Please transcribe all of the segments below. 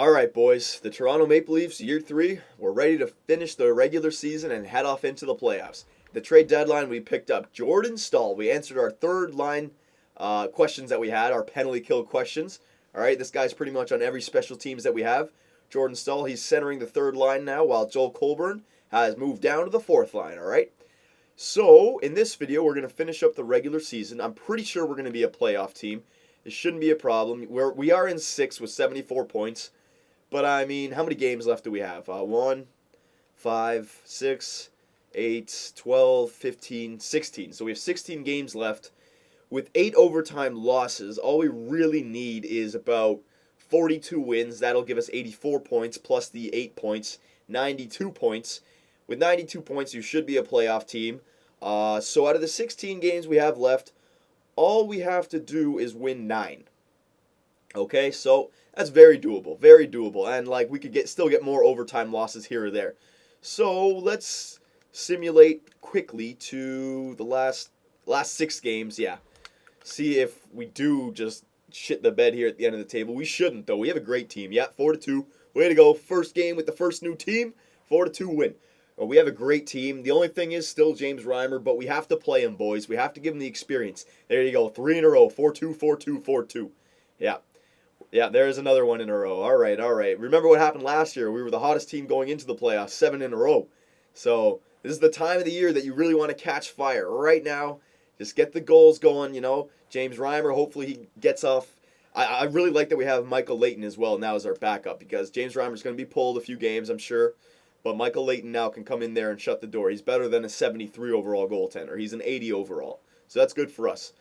All right, boys. The Toronto Maple Leafs, year three. We're ready to finish the regular season and head off into the playoffs. The trade deadline, we picked up Jordan Staal. We answered our third line questions that we had, our penalty kill questions. All right, this guy's pretty much on every special teams that we have. Jordan Staal, he's centering the third line now, while Joel Colburn has moved down to the fourth line. All right. So in this video, we're going to finish up the regular season. I'm pretty sure we're going to be a playoff team. It shouldn't be a problem. We are in sixth with 74 points. But I mean, how many games left do we have? 1, 5, 6, 8, 12, 15, 16. So we have 16 games left. With 8 overtime losses, all we really need is about 42 wins. That'll give us 84 points plus the 8 points, 92 points. With 92 points, you should be a playoff team. So out of the 16 games we have left, all we have to do is win 9. Okay, so that's very doable, and like we could still get more overtime losses here or there. So let's simulate quickly to the last 6 games. Yeah, see if we do just shit the bed here at the end of the table. We shouldn't though. We have a great team. Yeah, 4-2. Way to go! First game with the first new team, 4-2 win. Well, we have a great team. The only thing is still James Reimer, but we have to play him, boys. We have to give him the experience. There you go, 3 in a row, 4-2, 4-2, 4-2. Yeah. Yeah, there's another one in a row. All right, all right. Remember what happened last year? We were the hottest team going into the playoffs, 7 in a row. So this is the time of the year that you really want to catch fire. Right now, just get the goals going, James Reimer, hopefully he gets off. I really like that we have Michael Leighton as well now as our backup because James Reimer's going to be pulled a few games, I'm sure. But Michael Leighton now can come in there and shut the door. He's better than a 73 overall goaltender. He's an 80 overall. So that's good for us.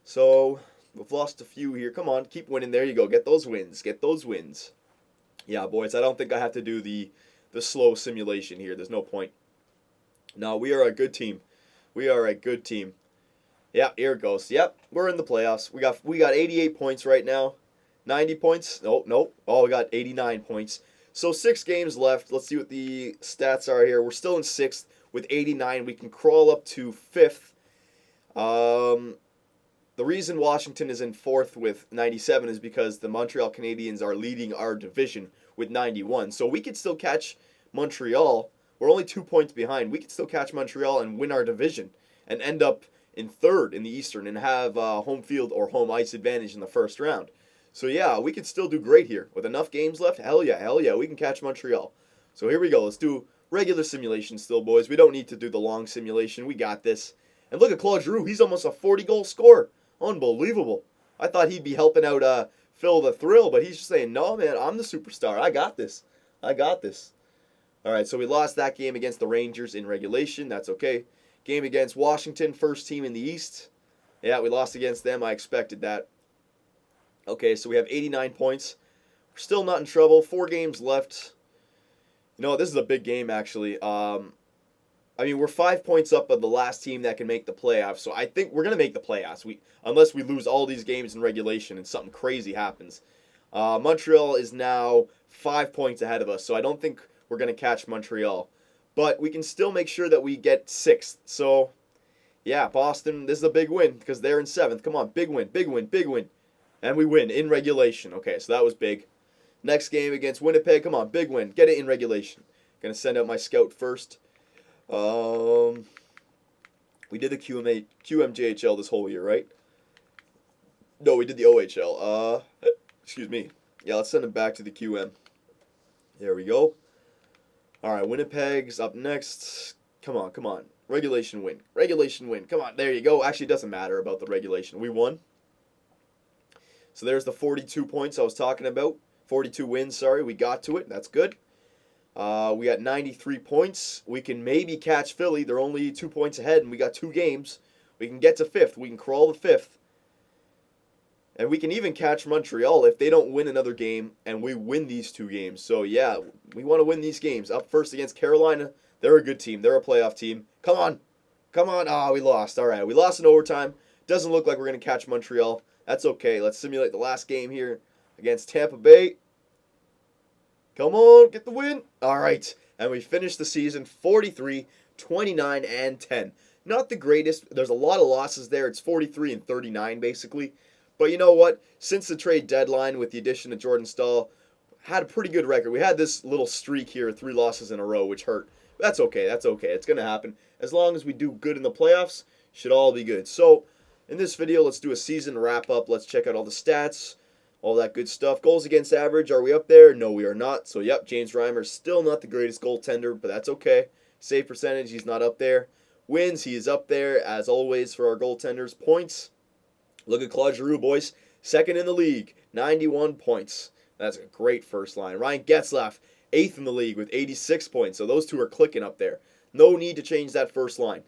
So we've lost a few here. Come on, keep winning. There you go. Get those wins. Get those wins. Yeah, boys, I don't think I have to do the slow simulation here. There's no point. No, we are a good team. We are a good team. Yeah, here it goes. Yep, we're in the playoffs. We got 88 points right now. 90 points? Nope. Oh, we got 89 points. So 6 games left. Let's see what the stats are here. We're still in 6th with 89. We can crawl up to 5th. The reason Washington is in 4th with 97 is because the Montreal Canadiens are leading our division with 91. So we could still catch Montreal. We're only 2 points behind. We could still catch Montreal and win our division and end up in 3rd in the Eastern and have home field or home ice advantage in the first round. So yeah, we could still do great here. With enough games left, hell yeah, we can catch Montreal. So here we go. Let's do regular simulation still, boys. We don't need to do the long simulation. We got this. And look at Claude Giroux. He's almost a 40-goal scorer. Unbelievable. I thought he'd be helping out Phil the Thrill, but he's just saying, no, man, I'm the superstar. I got this. I got this. All right, so we lost that game against the Rangers in regulation. That's okay. Game against Washington, first team in the East. Yeah, we lost against them. I expected that. Okay, so we have 89 points. We're still not in trouble. 4 games left. This is a big game, actually. We're 5 points up of the last team that can make the playoffs, so I think we're going to make the playoffs. Unless we lose all these games in regulation and something crazy happens. Montreal is now 5 points ahead of us, so I don't think we're going to catch Montreal. But we can still make sure that we get 6th. So, yeah, Boston, this is a big win because they're in 7th. Come on, big win, big win, big win. And we win in regulation. Okay, so that was big. Next game against Winnipeg. Come on, big win. Get it in regulation. Going to send out my scout first. We did the QMJHL this whole year, right? No, we did the OHL. Excuse me. Yeah, let's send him back to the QM. There we go. All right, Winnipeg's up next. Come on, come on. Regulation win. Regulation win. Come on, there you go. Actually, it doesn't matter about the regulation. We won. So there's the 42 points I was talking about. 42 wins, sorry. We got to it. That's good. We got 93 points. We can maybe catch Philly. They're only 2 points ahead, and we got 2 games. We can get to 5th. We can crawl to 5th. And we can even catch Montreal if they don't win another game and we win these 2 games. So, yeah, we want to win these games. Up first against Carolina. They're a good team. They're a playoff team. Come on. Come on. We lost. All right, we lost in overtime. Doesn't look like we're going to catch Montreal. That's okay. Let's simulate the last game here against Tampa Bay. Come on, get the win. All right, and we finished the season 43, 29, and 10. Not the greatest. There's a lot of losses there. It's 43 and 39, basically. But you know what? Since the trade deadline with the addition of Jordan Staal, had a pretty good record. We had this little streak here, 3 losses in a row, which hurt. That's okay. That's okay. It's going to happen. As long as we do good in the playoffs, should all be good. So, in this video, let's do a season wrap-up. Let's check out all the stats, all that good stuff. Goals against average, are we up there? No, we are not. So, yep, James Reimer still not the greatest goaltender, but that's okay. Save percentage, he's not up there. Wins, he is up there, as always, for our goaltenders. Points, look at Claude Giroux, boys. Second in the league, 91 points. That's a great first line. Ryan Getzlaf, 8th in the league with 86 points. So those two are clicking up there. No need to change that first line.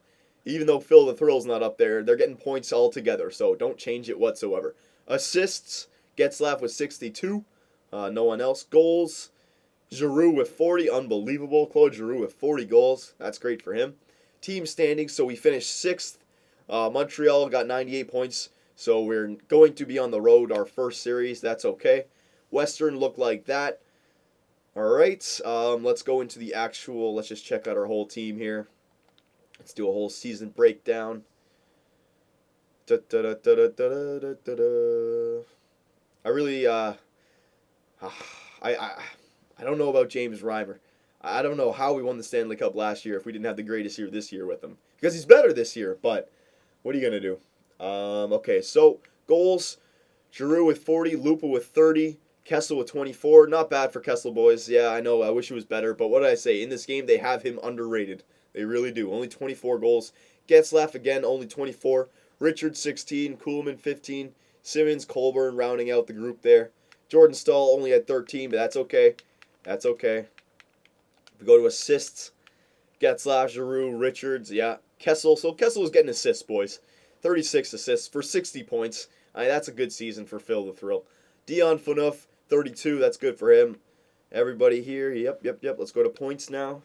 Even though Phil the Thrill's not up there, they're getting points all together. So don't change it whatsoever. Assists, Getzlaf with 62. No one else. Goals, Giroux with 40. Unbelievable. Claude Giroux with 40 goals. That's great for him. Team standings, so we finished 6th. Montreal got 98 points. So we're going to be on the road our first series. That's okay. Western looked like that. All right, let's go into the actual, let's just check out our whole team here. Let's do a whole season breakdown. I really, I don't know about James Reimer. I don't know how we won the Stanley Cup last year if we didn't have the greatest year this year with him. Because he's better this year, but what are you going to do? Okay, so goals, Giroux with 40, Lupa with 30, Kessel with 24. Not bad for Kessel, boys. Yeah, I know. I wish it was better. But what did I say? In this game, they have him underrated. They really do. Only 24 goals. Getzlaf, again, only 24. Richard, 16. Kuhlman, 15. Simmons, Colburn, rounding out the group there. Jordan Staal only had 13, but that's okay. That's okay. If we go to assists, Getzlaf, Giroux, Richards, yeah. Kessel. So Kessel was getting assists, boys. 36 assists for 60 points. That's a good season for Phil the Thrill. Dion Phaneuf, 32, that's good for him. Everybody here, yep. Let's go to points now.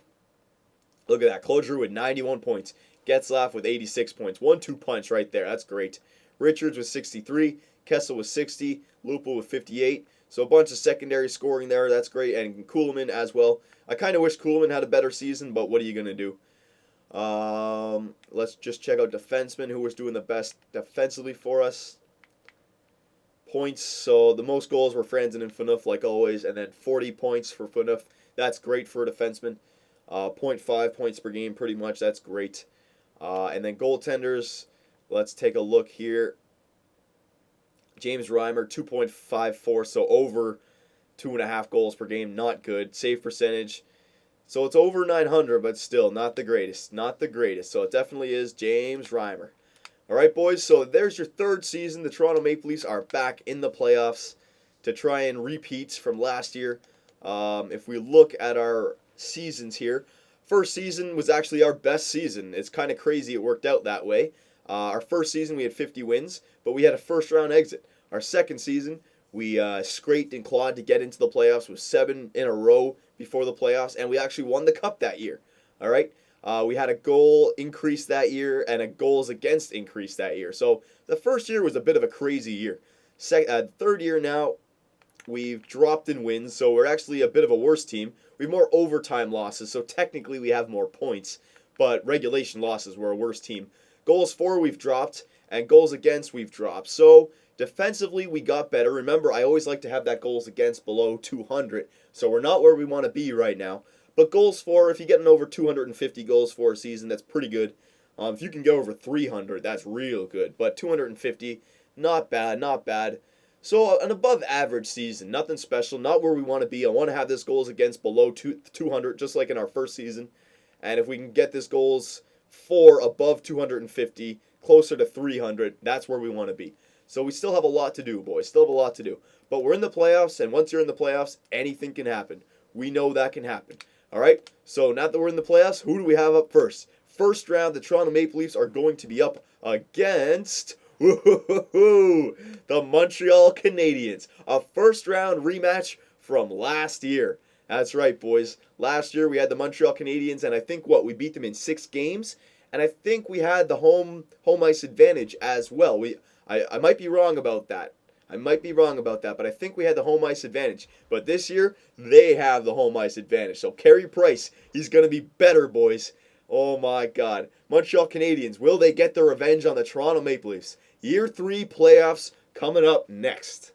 Look at that. Claude Giroux with 91 points. Getzlaf with 86 points. 1-2 punch right there. That's great. Richards with 63. Kessel with 60. Lupa with 58. So a bunch of secondary scoring there. That's great. And Kuhlman as well. I kind of wish Kuhlman had a better season, but what are you going to do? Let's just check out defensemen, who was doing the best defensively for us. Points, so the most goals were Franzen and Phaneuf, like always, and then 40 points for Phaneuf. That's great for a defenseman. 0.5 points per game, pretty much. That's great. And then goaltenders, let's take a look here. James Reimer, 2.54, so over 2.5 goals per game. Not good. Save percentage, so it's over 900, but still not the greatest. Not the greatest. So it definitely is James Reimer. All right, boys, so there's your third season. The Toronto Maple Leafs are back in the playoffs to try and repeat from last year. If we look at our seasons here, first season was actually our best season. It's kind of crazy it worked out that way. Our first season, we had 50 wins, but we had a first-round exit. Our second season, we scraped and clawed to get into the playoffs with 7 in a row before the playoffs, and we actually won the Cup that year. All right? We had a goal increase that year and a goals against increase that year. So the first year was a bit of a crazy year. Third year now, we've dropped in wins, so we're actually a bit of a worse team. We have more overtime losses, so technically we have more points, but regulation losses, we're a worse team. Goals for, we've dropped, and goals against, we've dropped. So defensively, we got better. Remember, I always like to have that goals against below 200, so we're not where we want to be right now. But goals for, if you're getting over 250 goals for a season, that's pretty good. If you can go over 300, that's real good. But 250, not bad, not bad. So an above average season, nothing special, not where we want to be. I want to have this goals against below 200, just like in our first season. And if we can get this goals for above 250, closer to 300, that's where we want to be. So we still have a lot to do, boys. Still have a lot to do. But we're in the playoffs, and once you're in the playoffs, anything can happen. We know that can happen. All right, so now that we're in the playoffs, who do we have up first? First round, the Toronto Maple Leafs are going to be up against the Montreal Canadiens. A first-round rematch from last year. That's right, boys. Last year we had the Montreal Canadiens, and I think we beat them in 6 games, and I think we had the home ice advantage as well. I might be wrong about that. But I think we had the home ice advantage. But this year, they have the home ice advantage. So Carey Price, he's going to be better, boys. Oh, my God. Montreal Canadiens, will they get their revenge on the Toronto Maple Leafs? Year 3 playoffs coming up next.